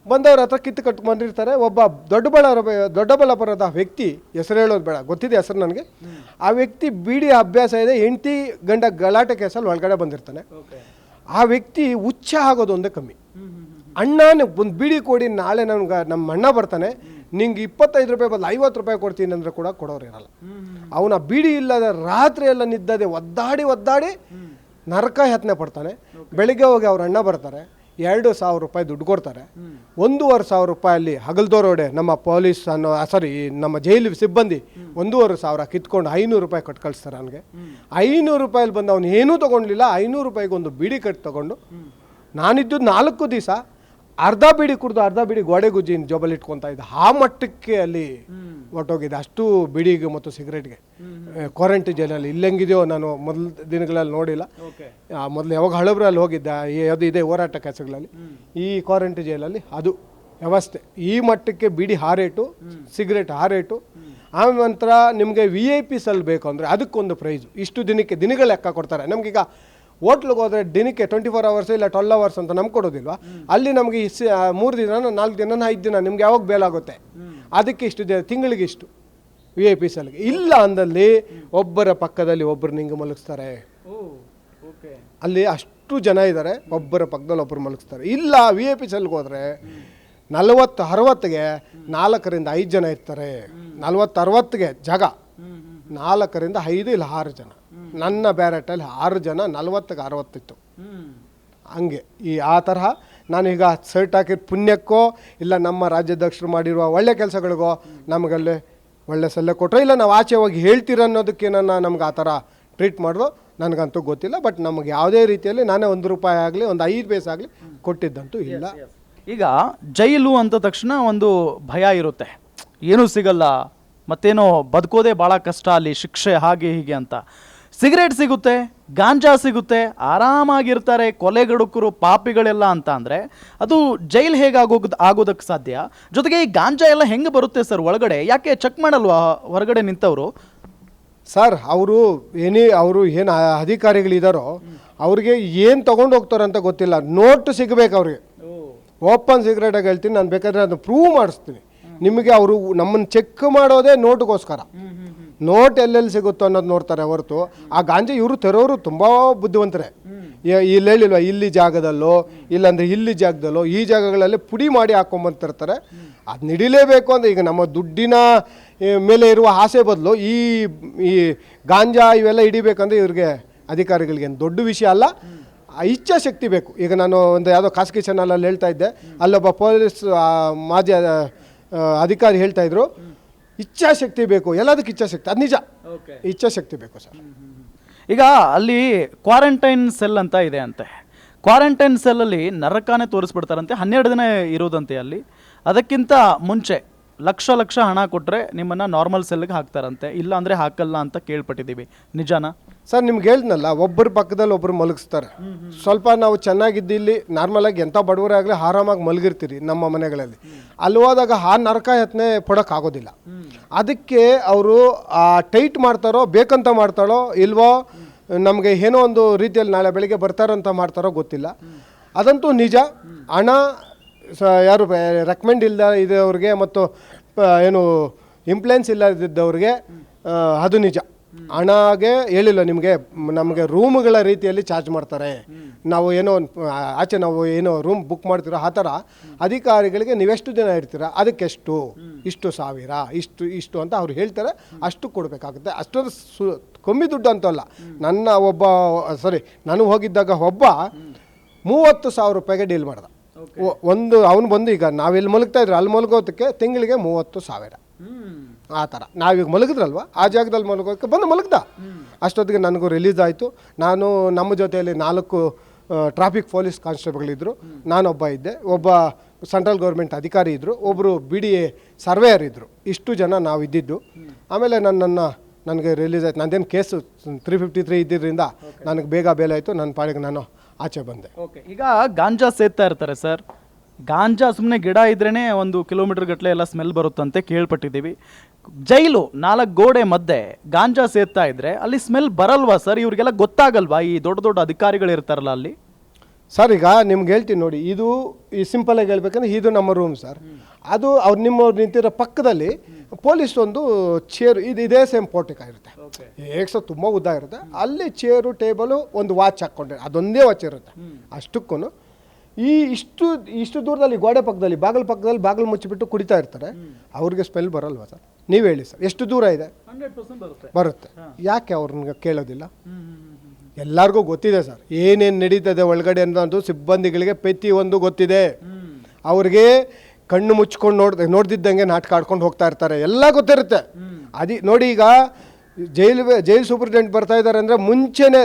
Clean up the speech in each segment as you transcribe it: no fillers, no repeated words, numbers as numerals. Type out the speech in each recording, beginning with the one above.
ಬಂದವ್ರ ಹತ್ರ ಕಿತ್ತು ಕಟ್ಟು ಬಂದಿರ್ತಾರೆ. ಒಬ್ಬ ದೊಡ್ಡಬಳ್ಳಾಪುರದ ವ್ಯಕ್ತಿ, ಹೆಸರು ಹೇಳೋದು ಬೇಡ, ಗೊತ್ತಿದೆ ಹೆಸರು ನನಗೆ, ಆ ವ್ಯಕ್ತಿ ಬೀಡಿ ಅಭ್ಯಾಸ ಇದೆ, ಹೆಂಡತಿ ಗಂಡ ಗಲಾಟೆ ಕೇಸಲ್ಲಿ ಒಳಗಡೆ ಬಂದಿರ್ತಾನೆ. ಆ ವ್ಯಕ್ತಿ ಹುಚ್ಚ ಆಗೋದು ಒಂದೇ ಕಮ್ಮಿ. ಅಣ್ಣ ಒಂದು ಬೀಡಿ ಕೊಡಿ, ನಾಳೆ ನಮ್ಮ ಅಣ್ಣ ಬರ್ತಾನೆ, ನಿಂಗೆ 25 ರೂಪಾಯಿ ಬದಲು 50 ರೂಪಾಯಿ ಕೊಡ್ತೀನಿ ಅಂದರೆ ಕೂಡ ಕೊಡೋರು ಇರಲ್ಲ. ಅವನ ಬೀಡಿ ಇಲ್ಲದ ರಾತ್ರಿ ಎಲ್ಲ ನಿದ್ದದೆ ಒದ್ದಾಡಿ ನರಕ ಯತ್ನೆ ಪಡ್ತಾನೆ. ಬೆಳಿಗ್ಗೆ ಹೋಗಿ ಅವ್ರ ಅಣ್ಣ ಬರ್ತಾರೆ, 2,000 ರೂಪಾಯಿ ದುಡ್ಡು ಕೊಡ್ತಾರೆ. 1,500 ರೂಪಾಯಲ್ಲಿ ಹಗಲ್ದೋರೋಡೆ ನಮ್ಮ ಪೊಲೀಸ್ ನಮ್ಮ ಜೈಲು ಸಿಬ್ಬಂದಿ 1,500 ಕಿತ್ಕೊಂಡು 500 ರೂಪಾಯಿ ಕೊಟ್ಟು ಕಳಿಸ್ತಾರೆ. ಅವನಿಗೆ 500 ರೂಪಾಯಲ್ಲಿ ಬಂದು ಅವನು ಏನೂ ತೊಗೊಂಡ್ಲಿಲ್ಲ. 500 ರೂಪಾಯಿಗೆ ಒಂದು ಬೀಡಿ ಕಟ್ಟು ತೊಗೊಂಡು, ನಾನಿದ್ದು 4 ದಿವಸ ಅರ್ಧ ಬೀಡಿ ಕುಡ್ದು ಅರ್ಧ ಬೀಡಿ ಗೋಡೆ ಗುಜ್ಜಿ ಜೋಬಲ್ಲಿ ಇಟ್ಕೊತಾ ಇದ್ದ. ಆ ಮಟ್ಟಕ್ಕೆ ಅಲ್ಲಿ ಹೊಟ್ಟೋಗಿದೆ ಅಷ್ಟು ಬೀಡಿಗೆ ಮತ್ತು ಸಿಗರೇಟ್ಗೆ. ಕ್ವಾರಂಟೈನ್ ಜೈಲಲ್ಲಿ ಇಲ್ಲೆಂಗಿದೆಯೋ ನಾನು ಮೊದಲ ದಿನಗಳಲ್ಲಿ ನೋಡಿಲ್ಲ. ಮೊದಲು ಯಾವಾಗ ಹಳಬ್ರಲ್ಲಿ ಹೋಗಿದ್ದ, ಅದು ಇದೆ ಹೋರಾಟ ಕೆಲಸಗಳಲ್ಲಿ, ಈ ಕ್ವಾರಂಟೈನ್ ಜೈಲಲ್ಲಿ ಅದು ವ್ಯವಸ್ಥೆ. ಈ ಮಟ್ಟಕ್ಕೆ ಬೀಡಿ ಹಾರೇಟು, ಸಿಗರೇಟ್ ಹಾರೇಟು. ಆನಂತರ ನಿಮಗೆ VIP ಸಲ್ ಬೇಕು ಅಂದರೆ ಅದಕ್ಕೊಂದು ಪ್ರೈಸು. ಇಷ್ಟು ದಿನಗಳ ಲೆಕ್ಕ ಕೊಡ್ತಾರೆ. ನಮಗೀಗ ಹೋಟ್ಲಿಗೆ ಹೋದರೆ ದಿನಕ್ಕೆ 24 ಅವರ್ಸ್ ಇಲ್ಲ 12 ಅವರ್ಸ್ ಅಂತ ನಮ್ಗೆ ಕೊಡೋದಿಲ್ವಾ? ಅಲ್ಲಿ ನಮಗೆ 3 ದಿನ 4 ದಿನ 5 ದಿನ ನಿಮ್ಗೆ ಯಾವಾಗ ಬೇಲಾಗುತ್ತೆ ಅದಕ್ಕೆ ಇಷ್ಟು ತಿಂಗಳಿಗೆ ಇಷ್ಟು VIP ಸಲ್ಗೆ. ಇಲ್ಲ ಅಂದಲ್ಲಿ ಒಬ್ಬರ ಪಕ್ಕದಲ್ಲಿ ಒಬ್ಬರು ನಿಂಗೆ ಮಲಗಿಸ್ತಾರೆ. ಅಲ್ಲಿ ಅಷ್ಟು ಜನ ಇದ್ದಾರೆ, ಒಬ್ಬರ ಪಕ್ಕದಲ್ಲಿ ಒಬ್ಬರು ಮಲಗಿಸ್ತಾರೆ. ಇಲ್ಲ VIP ಸಲ್ಗೆ ಹೋದರೆ 40-60ಗೆ 4ರಿಂದ 5 ಜನ ಇರ್ತಾರೆ. 40-60ಗೆ ಜಾಗ 4ರಿಂದ 5 ಇಲ್ಲ 6 ಜನ. ನನ್ನ ಬ್ಯಾರೆಟಲ್ಲಿ 6 ಜನ, 40ಗೆ 60 ಇತ್ತು. ಹಂಗೆ ಆ ತರಹ ನಾನೀಗ ಸರ್ಟ್ ಹಾಕಿದ ಪುಣ್ಯಕ್ಕೋ ಇಲ್ಲ ನಮ್ಮ ರಾಜ್ಯಾಧ್ಯಕ್ಷರು ಮಾಡಿರುವ ಒಳ್ಳೆ ಕೆಲಸಗಳಿಗೋ ನಮಗಲ್ಲಿ ಒಳ್ಳೆ ಸಲಹೆ ಕೊಟ್ಟರೆ, ಇಲ್ಲ ನಾವು ಆಚೆ ಹೋಗಿ ಹೇಳ್ತೀರ ಅನ್ನೋದಕ್ಕೆ ನಮ್ಗೆ ಆ ಥರ ಟ್ರೀಟ್ ಮಾಡೋದು ನನಗಂತೂ ಗೊತ್ತಿಲ್ಲ. ಬಟ್ ನಮಗೆ ಯಾವುದೇ ರೀತಿಯಲ್ಲಿ ನಾನೇ 1 ರೂಪಾಯಿ ಆಗಲಿ ಒಂದು 5 ಪೈಸೆ ಆಗಲಿ ಕೊಟ್ಟಿದ್ದಂತೂ ಇಲ್ಲ. ಈಗ ಜೈಲು ಅಂತ ತಕ್ಷಣ ಒಂದು ಭಯ ಇರುತ್ತೆ, ಏನೂ ಸಿಗಲ್ಲ, ಮತ್ತೇನೋ ಬದುಕೋದೇ ಭಾಳ ಕಷ್ಟ, ಅಲ್ಲಿ ಶಿಕ್ಷೆ ಹಾಗೆ ಹೀಗೆ ಅಂತ. ಸಿಗರೇಟ್ ಸಿಗುತ್ತೆ, ಗಾಂಜಾ ಸಿಗುತ್ತೆ, ಆರಾಮಾಗಿರ್ತಾರೆ ಕೊಲೆಗಡುಕರು ಪಾಪಿಗಳೆಲ್ಲ ಅಂತ ಅಂದರೆ ಅದು ಜೈಲ್ ಹೇಗೆ ಆಗೋದಕ್ಕೆ ಸಾಧ್ಯ? ಜೊತೆಗೆ ಈ ಗಾಂಜಾ ಎಲ್ಲ ಹೆಂಗೆ ಬರುತ್ತೆ ಸರ್ ಒಳಗಡೆ? ಯಾಕೆ ಚೆಕ್ ಮಾಡಲ್ವಾ ಹೊರಗಡೆ ನಿಂತವರು? ಸರ್ ಅವರು ಏನು ಅಧಿಕಾರಿಗಳಿದಾರೋ ಅವ್ರಿಗೆ ಏನು ತೊಗೊಂಡು ಹೋಗ್ತಾರೆ ಅಂತ ಗೊತ್ತಿಲ್ಲ. ನೋಟ್ ಸಿಗಬೇಕು ಅವ್ರಿಗೆ. ಓಪನ್ ಸಿಗರೇಟಾಗಿ ಹೇಳ್ತೀನಿ, ನಾನು ಬೇಕಾದ್ರೆ ಅದನ್ನು ಪ್ರೂವ್ ಮಾಡಿಸ್ತೀನಿ ನಿಮಗೆ. ಅವರು ನಮ್ಮನ್ನು ಚೆಕ್ ಮಾಡೋದೇ ನೋಟ್ಗೋಸ್ಕರ. ನೋಟ್ ಎಲ್ಲೆಲ್ಲಿ ಸಿಗುತ್ತೋ ಅನ್ನೋದು ನೋಡ್ತಾರೆ ಹೊರತು ಆ ಗಾಂಜಾ ಇವರು ತರೋರು ತುಂಬ ಬುದ್ಧಿವಂತರೆ. ಇಲ್ಲಿ ಹೇಳಿಲ್ವ, ಇಲ್ಲಿ ಜಾಗದಲ್ಲೋ ಇಲ್ಲಾಂದರೆ ಇಲ್ಲಿ ಜಾಗದಲ್ಲೋ ಈ ಜಾಗಗಳಲ್ಲಿ ಪುಡಿ ಮಾಡಿ ಹಾಕ್ಕೊಂಬಂತಿರ್ತಾರೆ. ಅದು ನಡಿಲೇಬೇಕು ಅಂದರೆ ಈಗ ನಮ್ಮ ದುಡ್ಡಿನ ಮೇಲೆ ಇರುವ ಆಸೆ ಬದಲು ಈ ಗಾಂಜಾ ಇವೆಲ್ಲ ಹಿಡಿಬೇಕಂದ್ರೆ ಇವ್ರಿಗೆ ಅಧಿಕಾರಿಗಳಿಗೆ ಏನು ದೊಡ್ಡ ವಿಷಯ ಅಲ್ಲ, ಇಚ್ಛಾಶಕ್ತಿ ಬೇಕು. ಈಗ ನಾನು ಒಂದು ಯಾವುದೋ ಖಾಸಗಿ ಚಾನಲಲ್ಲಿ ಹೇಳ್ತಾ ಇದ್ದೆ, ಅಲ್ಲೊಬ್ಬ ಪೊಲೀಸ್ ಮಾಜಿ ಅಧಿಕಾರಿ ಹೇಳ್ತಾ ಇದ್ರು, ಇಚ್ಛಾಶಕ್ತಿ ಬೇಕು, ಎಲ್ಲದಕ್ಕೆ ಇಚ್ಛಾಶಕ್ತಿ. ಅದು ನಿಜ, ಇಚ್ಛಾಶಕ್ತಿ ಬೇಕು ಸರ್. ಈಗ ಅಲ್ಲಿ ಕ್ವಾರಂಟೈನ್ ಸೆಲ್ ಅಂತ ಇದೆ ಅಂತೆ. ಕ್ವಾರಂಟೈನ್ ಸೆಲ್ಲಲ್ಲಿ ನರಕನೇ ತೋರಿಸ್ಬಿಡ್ತಾರಂತೆ. 12 ದಿನ ಇರೋದಂತೆ ಅಲ್ಲಿ. ಅದಕ್ಕಿಂತ ಮುಂಚೆ ಲಕ್ಷ ಹಣ ಕೊಟ್ಟರೆ ನಿಮ್ಮನ್ನು ನಾರ್ಮಲ್ ಸೆಲ್ಗೆ ಹಾಕ್ತಾರಂತೆ, ಇಲ್ಲ ಅಂದರೆ ಹಾಕಲ್ಲ ಅಂತ ಕೇಳ್ಪಟ್ಟಿದ್ದೀವಿ. ನಿಜಾನಾ ಸರ್? ನಿಮ್ಗೆ ಹೇಳ್ದನಲ್ಲ, ಒಬ್ಬರ ಪಕ್ಕದಲ್ಲಿ ಒಬ್ಬರು ಮಲಗಿಸ್ತಾರೆ. ಸ್ವಲ್ಪ ನಾವು ಚೆನ್ನಾಗಿದ್ದು ಇಲ್ಲಿ ನಾರ್ಮಲಾಗಿ ಎಂಥ ಬಡವರಾಗಲಿ ಆರಾಮಾಗಿ ಮಲಗಿರ್ತೀರಿ ನಮ್ಮ ಮನೆಗಳಲ್ಲಿ. ಅಲ್ಲಿ ಹೋದಾಗ ಆ ನರಕ ಯತ್ನೆ ಪಡೋಕ್ಕಾಗೋದಿಲ್ಲ. ಅದಕ್ಕೆ ಅವರು ಟೈಟ್ ಮಾಡ್ತಾರೋ, ಬೇಕಂತ ಮಾಡ್ತಾರೋ ಇಲ್ವೋ, ನಮಗೆ ಏನೋ ಒಂದು ರೀತಿಯಲ್ಲಿ ನಾಳೆ ಬೆಳಿಗ್ಗೆ ಬರ್ತಾರಂತ ಮಾಡ್ತಾರೋ ಗೊತ್ತಿಲ್ಲ. ಅದಂತೂ ನಿಜ. ಹಣ ಯಾರು ರೆಕಮೆಂಡ್ ಇದ್ದವ್ರಿಗೆ ಮತ್ತು ಏನು ಇಂಪ್ಲುಯೆನ್ಸ್ ಇಲ್ಲದಿದ್ದವ್ರಿಗೆ ಅದು ನಿಜ. ಹಣಗೆ ಹೇಳಿಲ್ಲ ನಿಮಗೆ, ನಮಗೆ ರೂಮ್ಗಳ ರೀತಿಯಲ್ಲಿ ಚಾರ್ಜ್ ಮಾಡ್ತಾರೆ. ನಾವು ಏನೋ ಆಚೆ ನಾವು ಏನೋ ರೂಮ್ ಬುಕ್ ಮಾಡ್ತೀರೋ ಆ ಥರ ಅಧಿಕಾರಿಗಳಿಗೆ ನೀವೆಷ್ಟು ದಿನ ಇರ್ತೀರ, ಅದಕ್ಕೆಷ್ಟು, ಇಷ್ಟು 1000, ಇಷ್ಟು ಅಂತ ಅವ್ರು ಹೇಳ್ತಾರೆ. ಅಷ್ಟು ಕೊಡಬೇಕಾಗುತ್ತೆ. ಅಷ್ಟೊಂದು ಕಮ್ಮಿ ದುಡ್ಡು ಅಂತಲ್ಲ. ನಾನು ಹೋಗಿದ್ದಾಗ ಒಬ್ಬ 30,000 ರೂಪಾಯಿಗೆ ಡೀಲ್ ಮಾಡ್ದ. ಅವನು ಬಂದು ಈಗ ನಾವೆಲ್ಲಿ ಮಲಗ್ತಾ ಇದ್ರು ಅಲ್ಲಿ ಮಲಗೋದಕ್ಕೆ ತಿಂಗಳಿಗೆ 30,000 ಆ ಥರ. ನಾವೀಗ ಮಲಗಿದ್ರಲ್ವ ಆ ಜಾಗದಲ್ಲಿ ಮಲಗೋಕ್ಕೆ ಬಂದು ಮಲಗ್ದ. ಅಷ್ಟೊತ್ತಿಗೆ ನನಗೂ ರಿಲೀಸ್ ಆಯಿತು. ನಮ್ಮ ಜೊತೆಯಲ್ಲಿ 4 ಟ್ರಾಫಿಕ್ ಪೊಲೀಸ್ ಕಾನ್ಸ್ಟೇಬಲ್ಗಳಿದ್ದರು, ನಾನೊಬ್ಬ ಇದ್ದೆ, ಒಬ್ಬ ಸೆಂಟ್ರಲ್ ಗೌರ್ಮೆಂಟ್ ಅಧಿಕಾರಿ ಇದ್ದರು, ಒಬ್ಬರು BDA ಸರ್ವೇಯರ್ ಇದ್ದರು. ಇಷ್ಟು ಜನ ನಾವು ಇದ್ದಿದ್ದು. ಆಮೇಲೆ ನನಗೆ ರಿಲೀಸ್ ಆಯಿತು. ನಂದೇನು ಕೇಸು 353 ಇದ್ದಿದ್ದರಿಂದ ನನಗೆ ಬೇಗ ಬೇಲೆ ಆಯಿತು. ನನ್ನ ಪಾಡಿಗೆ ನಾನು ಆಚೆ ಬಂದೆ. ಓಕೆ, ಈಗ ಗಾಂಜಾ ಸೇರ್ತಾ ಇರ್ತಾರೆ ಸರ್. ಗಾಂಜಾ ಸುಮ್ಮನೆ ಗಿಡ ಇದ್ರೇ 1 ಕಿಲೋಮೀಟರ್ ಗಟ್ಟಲೆ ಎಲ್ಲ ಸ್ಮೆಲ್ ಬರುತ್ತಂತೆ ಕೇಳ್ಪಟ್ಟಿದ್ದೀವಿ. ಜೈಲು 4 ಗೋಡೆ ಮಧ್ಯೆ ಗಾಂಜಾ ಸೇರ್ತಾ ಇದ್ರೆ ಅಲ್ಲಿ ಸ್ಮೆಲ್ ಬರಲ್ವಾ ಸರ್? ಇವ್ರಿಗೆಲ್ಲ ಗೊತ್ತಾಗಲ್ವಾ, ಈ ದೊಡ್ಡ ಅಧಿಕಾರಿಗಳು ಇರ್ತಾರಲ್ಲ ಅಲ್ಲಿ? ಸರ್ ಈಗ ನಿಮ್ಗೆ ಹೇಳ್ತೀನಿ ನೋಡಿ, ಇದು ಈ ಸಿಂಪಲಾಗಿ ಹೇಳ್ಬೇಕಂದ್ರೆ ಇದು ನಮ್ಮ ರೂಮ್ ಸರ್. ಅದು ಅವ್ರು ನಿಮ್ಮವ್ರು ನಿಂತಿರೋ ಪಕ್ಕದಲ್ಲಿ ಪೊಲೀಸ್ ಒಂದು ಚೇರು, ಇದೇ ಸೇಮ್ ಪೋರ್ಟಿಕ ಇರುತ್ತೆ, ಏಕ್ಸ ತುಂಬ ಉದ್ದ ಇರುತ್ತೆ. ಅಲ್ಲಿ ಚೇರು ಟೇಬಲು ಒಂದು ವಾಚ್ ಹಾಕ್ಕೊಂಡ್ರೆ ಅದೊಂದೇ ವಾಚ್ ಇರುತ್ತೆ ಅಷ್ಟಕ್ಕೂ. ಇಷ್ಟು ದೂರದಲ್ಲಿ ಗೋಡೆ ಪಕ್ಕದಲ್ಲಿ ಬಾಗಿಲು ಮುಚ್ಚಿಬಿಟ್ಟು ಕುಡಿತಾ ಇರ್ತಾರೆ. ಅವ್ರಿಗೆ ಸ್ಮೆಲ್ ಬರಲ್ವಾ ಸರ್? ನೀವು ಹೇಳಿ ಸರ್, ಎಷ್ಟು ದೂರ ಇದೆ? ಬರುತ್ತೆ. ಯಾಕೆ ಅವ್ರನ್ನ ಕೇಳೋದಿಲ್ಲ? ಎಲ್ಲರಿಗೂ ಗೊತ್ತಿದೆ ಸರ್ ಏನೇನು ನಡೀತದೆ ಒಳಗಡೆ ಅನ್ನೋದು. ಸಿಬ್ಬಂದಿಗಳಿಗೆ ಪ್ರತಿಯೊಂದು ಗೊತ್ತಿದೆ. ಅವ್ರಿಗೆ ಕಣ್ಣು ಮುಚ್ಕೊಂಡು ನೋಡ್ದಿದ್ದಂಗೆ ನಾಟಕ ಆಡ್ಕೊಂಡು ಹೋಗ್ತಾ ಇರ್ತಾರೆ, ಎಲ್ಲ ಗೊತ್ತಿರುತ್ತೆ. ನೋಡಿ, ಈಗ ಜೈಲ್ ಸೂಪರಿಂಟೆಂಡೆಂಟ್ ಬರ್ತಾ ಇದ್ದಾರೆ ಅಂದರೆ ಮುಂಚೆನೇ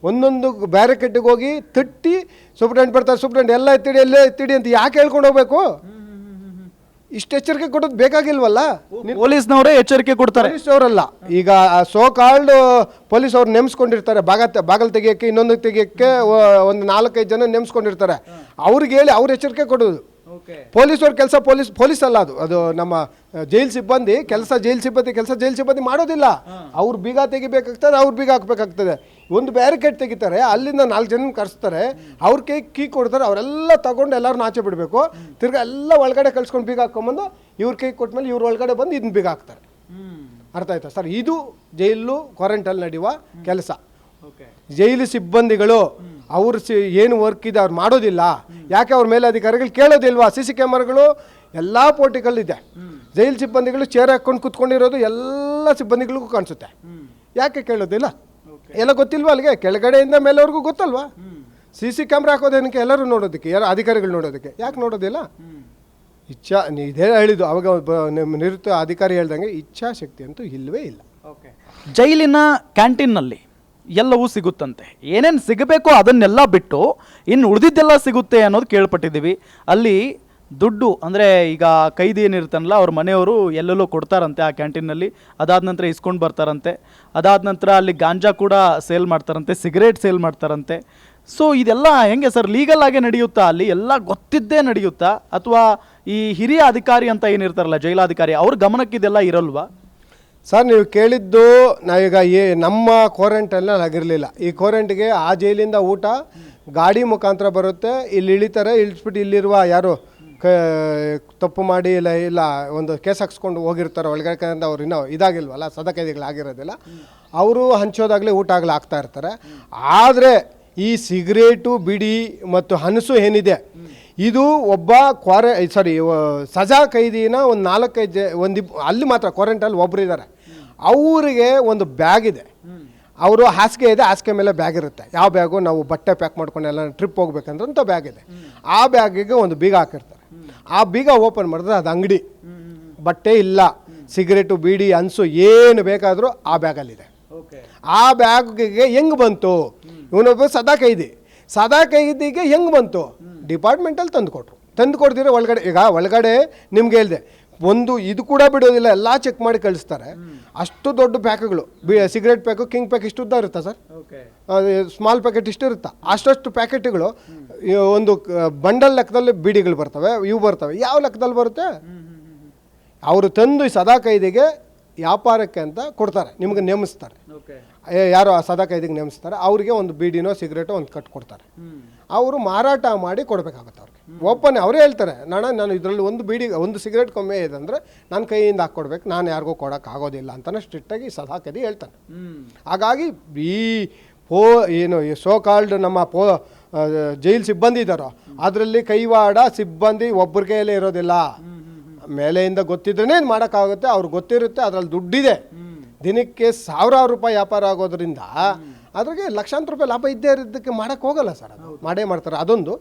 ಒಂದೊಂದು ಬ್ಯಾರಿಕೇಡ್ಗೆ ಹೋಗಿ ತಟ್ಟಿ ಸೂಪರಿಂಟೆಂಡೆಂಟ್ ಬರ್ತಾರೆ, ಸೂಪರಿಂಟೆಂಡೆಂಟ್ ಎಲ್ಲ ಎತ್ತಿಡಿ ಅಂತ ಯಾಕೆ ಹೇಳ್ಕೊಂಡು ಹೋಗ್ಬೇಕು? ಇಷ್ಟು ಎಚ್ಚರಿಕೆ ಕೊಡೋದು ಬೇಕಾಗಿಲ್ವಲ್ಲ? ಪೊಲೀಸ್ನವರೇ ಎಚ್ಚರಿಕೆ ಕೊಡ್ತಾರೆ, ಪೊಲೀಸ್ ಅವರಲ್ಲ. ಈಗ ಸೋ ಕಾಲ್ಡ್ ಪೊಲೀಸ್ ಅವ್ರು ನೇಮಿಸ್ಕೊಂಡಿರ್ತಾರೆ, ಬಾಗಲ್ ತೆಗಿಯೋಕ್ಕೆ, ಇನ್ನೊಂದು ತೆಗಿಯೋಕ್ಕೆ ಒಂದು 4-5 ಜನ ನೇಮಿಸ್ಕೊಂಡಿರ್ತಾರೆ. ಅವ್ರಿಗೆ ಹೇಳಿ ಅವ್ರು ಎಚ್ಚರಿಕೆ ಕೊಡೋದು. ಪೊಲೀಸವ್ರ ಕೆಲಸ ಪೊಲೀಸ್ ಅಲ್ಲ, ಅದು ನಮ್ಮ ಜೈಲ್ ಸಿಬ್ಬಂದಿ ಕೆಲಸ. ಜೈಲ್ ಸಿಬ್ಬಂದಿ ಮಾಡೋದಿಲ್ಲ. ಅವ್ರು ಬೀಗ ತೆಗಿಬೇಕಾಗ್ತದೆ, ಅವ್ರು ಬೀಗ ಹಾಕ್ಬೇಕಾಗ್ತದೆ. ಒಂದು ಬ್ಯಾರಿಕೇಡ್ ತೆಗಿತಾರೆ, ಅಲ್ಲಿಂದ 4 ಜನ ಕರೆಸ್ತಾರೆ, ಅವ್ರ ಕೈ ಕೊಡ್ತಾರೆ, ಅವರೆಲ್ಲ ತಗೊಂಡು ಎಲ್ಲರೂ ಆಚೆ ಬಿಡಬೇಕು. ತಿರ್ಗಾ ಎಲ್ಲ ಒಳಗಡೆ ಕಳ್ಸ್ಕೊಂಡು ಬೀಗ ಹಾಕೊಂಬಂದು ಇವ್ರ ಕೈ ಕೊಟ್ಮೇಲೆ ಇವ್ರ ಒಳಗಡೆ ಬಂದು ಇದನ್ನ ಬೀಗ ಹಾಕ್ತಾರೆ. ಅರ್ಥ ಆಯ್ತಾ ಸರ್? ಇದು ಜೈಲು ಕ್ವಾರಂಟೈನ್ ನಡೆಯುವ ಕೆಲಸ. ಜೈಲು ಸಿಬ್ಬಂದಿಗಳು ಅವ್ರು ಏನು ವರ್ಕ್ ಇದೆ ಅವ್ರು ಮಾಡೋದಿಲ್ಲ. ಯಾಕೆ ಅವ್ರ ಮೇಲೆ ಅಧಿಕಾರಿಗಳು ಕೇಳೋದಿಲ್ವಾ? CC ಕ್ಯಾಮರಾಗಳು ಎಲ್ಲ ಪೋರ್ಟಿಕಲ್ಲಿದೆ. ಜೈಲು ಸಿಬ್ಬಂದಿಗಳು ಚೇರ್ ಹಾಕೊಂಡು ಕುತ್ಕೊಂಡಿರೋದು ಎಲ್ಲ ಸಿಬ್ಬಂದಿಗಳಿಗೂ ಕಾಣಿಸುತ್ತೆ. ಯಾಕೆ ಕೇಳೋದಿಲ್ಲ? ಎಲ್ಲ ಗೊತ್ತಿಲ್ವಾ? ಅಲ್ಲಿಗೆ ಕೆಳಗಡೆಯಿಂದ ಮೇಲೆವರೆಗೂ ಗೊತ್ತಲ್ವಾ? CC ಕ್ಯಾಮ್ರಾ ಹಾಕೋದೇನಕ್ಕೆ? ಎಲ್ಲರೂ ನೋಡೋದಕ್ಕೆ, ಯಾರು ಅಧಿಕಾರಿಗಳು ನೋಡೋದಕ್ಕೆ. ಯಾಕೆ ನೋಡೋದಿಲ್ಲ? ಇದೇ ಹೇಳಿದ್ದು ಅವಾಗ ನಿವೃತ್ತ ಅಧಿಕಾರಿ ಹೇಳ್ದಂಗೆ ಇಚ್ಛಾಶಕ್ತಿ ಅಂತೂ ಇಲ್ಲವೇ ಇಲ್ಲ. ಜೈಲಿನ ಕ್ಯಾಂಟೀನ್ನಲ್ಲಿ ಎಲ್ಲವೂ ಸಿಗುತ್ತಂತೆ. ಏನೇನು ಸಿಗಬೇಕೋ ಅದನ್ನೆಲ್ಲ ಬಿಟ್ಟು ಇನ್ನು ಉಳಿದಿದ್ದೆಲ್ಲ ಸಿಗುತ್ತೆ ಅನ್ನೋದು ಕೇಳ್ಪಟ್ಟಿದ್ದೀವಿ. ಅಲ್ಲಿ ದುಡ್ಡು ಅಂದರೆ ಈಗ ಕೈದಿ ಏನಿರ್ತಾನಲ್ಲ ಅವ್ರ ಮನೆಯವರು ಎಲ್ಲೆಲ್ಲೋ ಕೊಡ್ತಾರಂತೆ ಆ ಕ್ಯಾಂಟೀನಲ್ಲಿ. ಅದಾದ ನಂತರ ಇಸ್ಕೊಂಡು ಬರ್ತಾರಂತೆ. ಅದಾದ ನಂತರ ಅಲ್ಲಿ ಗಾಂಜಾ ಕೂಡ ಸೇಲ್ ಮಾಡ್ತಾರಂತೆ, ಸಿಗರೇಟ್ ಸೇಲ್ ಮಾಡ್ತಾರಂತೆ. ಸೊ ಇದೆಲ್ಲ ಹೆಂಗೆ ಸರ್? ಲೀಗಲ್ ಆಗೇ ನಡೆಯುತ್ತಾ? ಅಲ್ಲಿ ಎಲ್ಲ ಗೊತ್ತಿದ್ದೇ ನಡೆಯುತ್ತಾ? ಅಥವಾ ಈ ಹಿರಿಯ ಅಧಿಕಾರಿ ಅಂತ ಏನಿರ್ತಾರಲ್ಲ ಜೈಲಾಧಿಕಾರಿ, ಅವ್ರ ಗಮನಕ್ಕೆ ಇದೆಲ್ಲ ಇರಲ್ವಾ? ಸರ್, ನೀವು ಕೇಳಿದ್ದು ನಾವೀಗ ನಮ್ಮ ಕ್ವಾರಂಟೈನಲ್ಲಿ ಆಗಿರಲಿಲ್ಲ. ಈ ಕ್ವಾರಂಟಿಗೆ ಆ ಜೈಲಿಂದ ಊಟ ಗಾಡಿ ಮುಖಾಂತರ ಬರುತ್ತೆ. ಇಲ್ಲಿ ಇಳಿತಾರೆ, ಇಳಿಸ್ಬಿಟ್ಟು ಇಲ್ಲಿರುವ ಯಾರು ತಪ್ಪು ಮಾಡಿ ಇಲ್ಲ ಒಂದು ಕೇಸ್ ಹಾಕ್ಸ್ಕೊಂಡು ಹೋಗಿರ್ತಾರೆ ಒಳಗಡೆ ಅಂತ ಅವ್ರು ಇನ್ನೂ ಇದಾಗಿಲ್ವಲ್ಲ, ಸದಕೈದಿಗಳಾಗಿರೋದಿಲ್ಲ. ಅವರು ಹಂಚೋದಾಗಲಿ ಊಟ ಆಗಲಿ ಆಗ್ತಾ ಇರ್ತಾರೆ. ಆದರೆ ಈ ಸಿಗರೇಟು, ಬಿಡಿ ಮತ್ತು ಹನಸು ಏನಿದೆ, ಇದು ಒಬ್ಬ ಸಜಾ ಕೈದಿನ ಒಂದು 4-5 ಅಲ್ಲಿ ಮಾತ್ರ ಕ್ವಾರಂಟೈನಲ್ಲಿ ಒಬ್ಬರು ಇದ್ದಾರೆ. ಅವರಿಗೆ ಒಂದು ಬ್ಯಾಗ್ ಇದೆ. ಅವರು ಹಾಸಿಗೆ ಇದೆ, ಹಾಸಿಗೆ ಮೇಲೆ ಬ್ಯಾಗ್ ಇರುತ್ತೆ. ಯಾವ ಬ್ಯಾಗು? ನಾವು ಬಟ್ಟೆ ಪ್ಯಾಕ್ ಮಾಡ್ಕೊಂಡು ಎಲ್ಲ ಟ್ರಿಪ್ ಹೋಗ್ಬೇಕಂದ್ರೆ ಅಂತ ಬ್ಯಾಗ್ ಇದೆ. ಆ ಬ್ಯಾಗಿಗೆ ಒಂದು ಬೀಗ ಹಾಕಿರ್ತಾರೆ. ಆ ಬೀಗ ಓಪನ್ ಮಾಡಿದ್ರೆ ಅದು ಅಂಗಡಿ. ಬಟ್ಟೆ ಇಲ್ಲ, ಸಿಗರೇಟು, ಬೀಡಿ, ಹನ್ಸು ಏನು ಬೇಕಾದರೂ ಆ ಬ್ಯಾಗಲ್ಲಿದೆ. ಆ ಬ್ಯಾಗಿಗೆ ಹೆಂಗೆ ಬಂತು? ಇವನೊಬ್ಬ ಸದಾ ಕೈದಿಗೆ ಹೆಂಗೆ ಬಂತು? ಡಿಪಾರ್ಟ್ಮೆಂಟಲ್ಲಿ ತಂದು ಕೊಡ್ದಿರೋ ಒಳಗಡೆ. ಈಗ ಒಳಗಡೆ ನಿಮ್ಗೆ ಹೇಳಿದೆ, ಒಂದು ಇದು ಕೂಡ ಬಿಡೋದಿಲ್ಲ, ಎಲ್ಲ ಚೆಕ್ ಮಾಡಿ ಕಳಿಸ್ತಾರೆ. ಅಷ್ಟು ದೊಡ್ಡ ಪ್ಯಾಕ್ಗಳು, ಸಿಗರೇಟ್ ಪ್ಯಾಕು, ಕಿಂಗ್ ಪ್ಯಾಕ್ ಇಷ್ಟು ಉದ್ದ ಇರುತ್ತಾ ಸರ್? ಸ್ಮಾಲ್ ಪ್ಯಾಕೆಟ್ ಇಷ್ಟು ಇರುತ್ತಾ? ಅಷ್ಟು ಪ್ಯಾಕೆಟ್ಗಳು ಒಂದು ಬಂಡಲ್ ಲೆಕ್ಕದಲ್ಲಿ ಬೀಡಿಗಳು ಬರ್ತವೆ, ಇವು ಬರ್ತವೆ. ಯಾವ ಲೆಕ್ಕದಲ್ಲಿ ಬರುತ್ತೆ? ಅವರು ತಂದು ಸದಾ ಕೈದಿಗೆ ವ್ಯಾಪಾರಕ್ಕೆ ಅಂತ ಕೊಡ್ತಾರೆ, ನಿಮ್ಗೆ ನೇಮಿಸ್ತಾರೆ. ಯಾರು ಆ ಸದಾ ಕೈದಿಗೆ ನೇಮಿಸ್ತಾರೆ, ಅವರಿಗೆ ಒಂದು ಬೀಡಿನೋ ಸಿಗರೇಟೋ ಒಂದು ಕಟ್ ಕೊಡ್ತಾರೆ. ಅವರು ಮಾರಾಟ ಮಾಡಿ ಕೊಡಬೇಕಾಗುತ್ತೆ ಅವ್ರಿಗೆ. ಓಪನ್ ಅವರೇ ಹೇಳ್ತಾರೆ, ನಾನು ಇದರಲ್ಲಿ ಒಂದು ಬೀಡಿ, ಒಂದು ಸಿಗರೇಟ್ ಕಮ್ಮಿ ಇದೆ ಅಂದರೆ ನನ್ನ ಕೈಯಿಂದ ಹಾಕ್ಕೊಡ್ಬೇಕು, ನಾನು ಯಾರಿಗೂ ಕೊಡೋಕ್ಕಾಗೋದಿಲ್ಲ ಅಂತಲೇ ಸ್ಟ್ರಿಕ್ಟಾಗಿ ಸದಾ ಕೈದಿ ಹೇಳ್ತಾನೆ. ಹಾಗಾಗಿ ಈ ಸೋ ಕಾಲ್ಡ್ ನಮ್ಮ ಜೈಲ್ ಸಿಬ್ಬಂದಿ ಇದ್ದಾರೋ ಅದರಲ್ಲಿ ಕೈವಾಡ ಸಿಬ್ಬಂದಿ ಒಬ್ಬರ ಕೈಯಲ್ಲೇ ಇರೋದಿಲ್ಲ. ಮೇಲೆಯಿಂದ ಗೊತ್ತಿದ್ರೇ ಮಾಡೋಕ್ಕಾಗುತ್ತೆ, ಅವ್ರಿಗೆ ಗೊತ್ತಿರುತ್ತೆ, ಅದರಲ್ಲಿ ದುಡ್ಡಿದೆ. ದಿನಕ್ಕೆ 1000 ರೂಪಾಯಿ ವ್ಯಾಪಾರ ಆಗೋದ್ರಿಂದ ಅದ್ರಿಗೆ ಲಕ್ಷಾಂತರ ರೂಪಾಯಿ ಲಾಭ ಇದ್ದೇ ಇರೋದಕ್ಕೆ ಮಾಡೋಕ್ಕೆ ಹೋಗಲ್ಲ ಸರ್. ಅದು ಮಾಡೇ ಮಾಡ್ತಾರೆ. ಅದೊಂದು.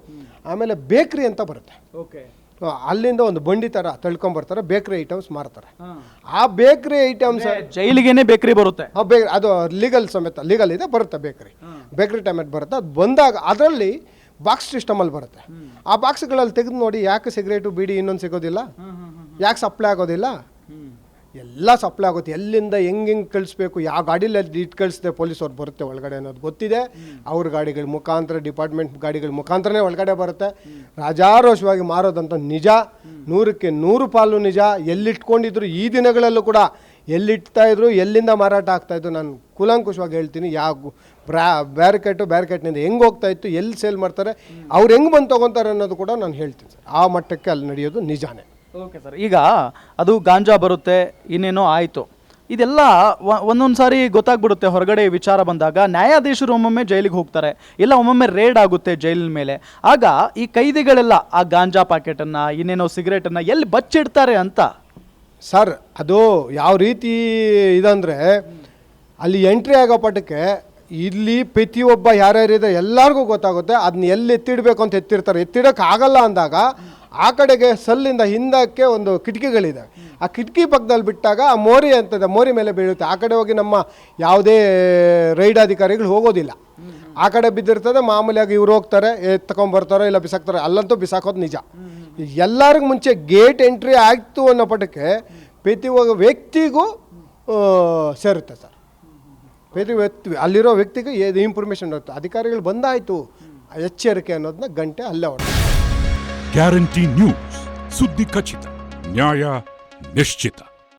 ಆಮೇಲೆ ಬೇಕ್ರಿ ಅಂತ ಬರುತ್ತೆ. ಅಲ್ಲಿಂದ ಒಂದು ಬಂಡಿ ಥರ ತಳ್ಕೊಂಬರ್ತಾರೆ, ಬೇಕ್ರಿ ಐಟಮ್ಸ್ ಮಾರ್ತಾರೆ. ಆ ಬೇಕ್ರಿ ಐಟಮ್ಸ್ ಜೈಲಿಗೇನೆ ಬೇಕ್ರಿ ಬರುತ್ತೆ. ಅದು ಲೀಗಲ್ ಸಮೇತ ಲೀಗಲ್ ಇದೆ, ಬರುತ್ತೆ ಬೇಕ್ರಿ ಟೈಮೆಟ್ ಬರುತ್ತೆ. ಅದು ಬಂದಾಗ ಅದರಲ್ಲಿ ಬಾಕ್ಸ್ ಸಿಸ್ಟಮಲ್ಲಿ ಬರುತ್ತೆ. ಆ ಬಾಕ್ಸ್ಗಳಲ್ಲಿ ತೆಗೆದು ನೋಡಿ, ಯಾಕೆ ಸಿಗರೇಟು, ಬೀಡಿ ಇನ್ನೊಂದು ಸಿಗೋದಿಲ್ಲ? ಯಾಕೆ ಸಪ್ಲೈ ಆಗೋದಿಲ್ಲ? ಎಲ್ಲ ಸಪ್ಲೈ ಆಗುತ್ತೆ. ಎಲ್ಲಿಂದ ಹೆಂಗೆ ಕಳಿಸ್ಬೇಕು, ಯಾವ ಗಾಡೀಲಿ ಇಟ್ಟು ಕಳಿಸ್ದೆ ಪೊಲೀಸವ್ರು ಬರುತ್ತೆ ಒಳಗಡೆ ಅನ್ನೋದು ಗೊತ್ತಿದೆ. ಅವ್ರ ಗಾಡಿಗಳ ಮುಖಾಂತರ, ಡಿಪಾರ್ಟ್ಮೆಂಟ್ ಗಾಡಿಗಳ ಮುಖಾಂತರನೇ ಒಳಗಡೆ ಬರುತ್ತೆ. ರಾಜಾರೋಷವಾಗಿ ಮಾರೋದಂತ ನಿಜ, 100ಕ್ಕೆ 100 ಪಾಲು ನಿಜ. ಎಲ್ಲಿಟ್ಕೊಂಡಿದ್ರು ಈ ದಿನಗಳಲ್ಲೂ ಕೂಡ ಎಲ್ಲಿಡ್ತಾ ಇದ್ರು, ಎಲ್ಲಿಂದ ಮಾರಾಟ ಆಗ್ತಾಯಿತ್ತು, ನಾನು ಕೂಲಂಕುಷವಾಗಿ ಹೇಳ್ತೀನಿ. ಯಾವ ಬ್ಯಾರಿಕೇಟ್ನಿಂದ ಹೆಂಗೆ ಹೋಗ್ತಾ ಇತ್ತು, ಎಲ್ಲಿ ಸೇಲ್ ಮಾಡ್ತಾರೆ, ಅವ್ರು ಹೆಂಗೆ ಬಂದು ತೊಗೊತಾರೆ ಅನ್ನೋದು ಕೂಡ ನಾನು ಹೇಳ್ತೀನಿ ಸರ್. ಆ ಮಟ್ಟಕ್ಕೆ ಅಲ್ಲಿ ನಡೆಯೋದು ನಿಜಾನೇ. ಓಕೆ ಸರ್, ಈಗ ಅದು ಗಾಂಜಾ ಬರುತ್ತೆ, ಇನ್ನೇನೋ ಆಯಿತು, ಇದೆಲ್ಲ ಒಂದೊಂದು ಸಾರಿ ಗೊತ್ತಾಗ್ಬಿಡುತ್ತೆ ಹೊರಗಡೆ ವಿಚಾರ ಬಂದಾಗ. ನ್ಯಾಯಾಧೀಶರು ಒಮ್ಮೊಮ್ಮೆ ಜೈಲಿಗೆ ಹೋಗ್ತಾರೆ, ಇಲ್ಲ ಒಮ್ಮೊಮ್ಮೆ ರೇಡ್ ಆಗುತ್ತೆ ಜೈಲಿನ ಮೇಲೆ. ಆಗ ಈ ಕೈದಿಗಳೆಲ್ಲ ಆ ಗಾಂಜಾ ಪ್ಯಾಕೆಟನ್ನು, ಇನ್ನೇನೋ ಸಿಗರೇಟನ್ನು ಎಲ್ಲಿ ಬಚ್ಚಿಡ್ತಾರೆ ಅಂತ. ಸರ್ ಅದು ಯಾವ ರೀತಿ ಇದಂದರೆ, ಅಲ್ಲಿ ಎಂಟ್ರಿ ಆಗೋ ಪಟ್ಟಕ್ಕೆ ಇಲ್ಲಿ ಪ್ರತಿಯೊಬ್ಬ ಯಾರ್ಯಾರಿದೆ ಎಲ್ಲರಿಗೂ ಗೊತ್ತಾಗುತ್ತೆ. ಅದನ್ನ ಎಲ್ಲಿ ಎತ್ತಿಡಬೇಕು ಅಂತ ಎತ್ತಿರ್ತಾರೆ. ಎತ್ತಿಡೋಕ್ಕಾಗಲ್ಲ ಅಂದಾಗ ಆ ಕಡೆಗೆ ಸಲ್ಲಿಂದ ಹಿಂದಕ್ಕೆ ಒಂದು ಕಿಟಕಿಗಳಿದೆ, ಆ ಕಿಟಕಿ ಪಕ್ಕದಲ್ಲಿ ಬಿಟ್ಟಾಗ ಆ ಮೋರಿ ಅಂತದೆ, ಮೋರಿ ಮೇಲೆ ಬೀಳುತ್ತೆ. ಆ ಕಡೆ ಹೋಗಿ ನಮ್ಮ ಯಾವುದೇ ರೈಡ್ ಅಧಿಕಾರಿಗಳು ಹೋಗೋದಿಲ್ಲ. ಆ ಕಡೆ ಬಿದ್ದಿರ್ತದೆ, ಮಾಮೂಲಿಯಾಗಿ ಇವ್ರು ಹೋಗ್ತಾರೆ, ಎತ್ಕೊಂಬರ್ತಾರೋ ಇಲ್ಲ ಬಿಸಾಕ್ತಾರೆ. ಅಲ್ಲಂತೂ ಬಿಸಾಕೋದು ನಿಜ. ಎಲ್ಲರಿಗೂ ಮುಂಚೆ ಗೇಟ್ ಎಂಟ್ರಿ ಆಯಿತು ಅನ್ನೋ ಪಟ್ಟಕ್ಕೆ ಪ್ರತಿ ವ್ಯಕ್ತಿಗೂ ಸೇರುತ್ತೆ ಸರ್. ಪ್ರತಿ ವ್ಯಕ್ತಿ ಅಲ್ಲಿರೋ ವ್ಯಕ್ತಿಗೆ ಇನ್ಫಾರ್ಮೇಷನ್ ಇರುತ್ತೆ. ಅಧಿಕಾರಿಗಳು ಬಂದಾಯಿತು ಎಚ್ಚರಿಕೆ ಅನ್ನೋದನ್ನ ಗಂಟೆ ಅಲ್ಲೇ ಹೊರಟು. ಗ್ಯಾರಂಟಿ ನ್ಯೂಸ್, ಸುದ್ದಿ ಖಚಿತ, ನ್ಯಾಯ ನಿಶ್ಚಿತ.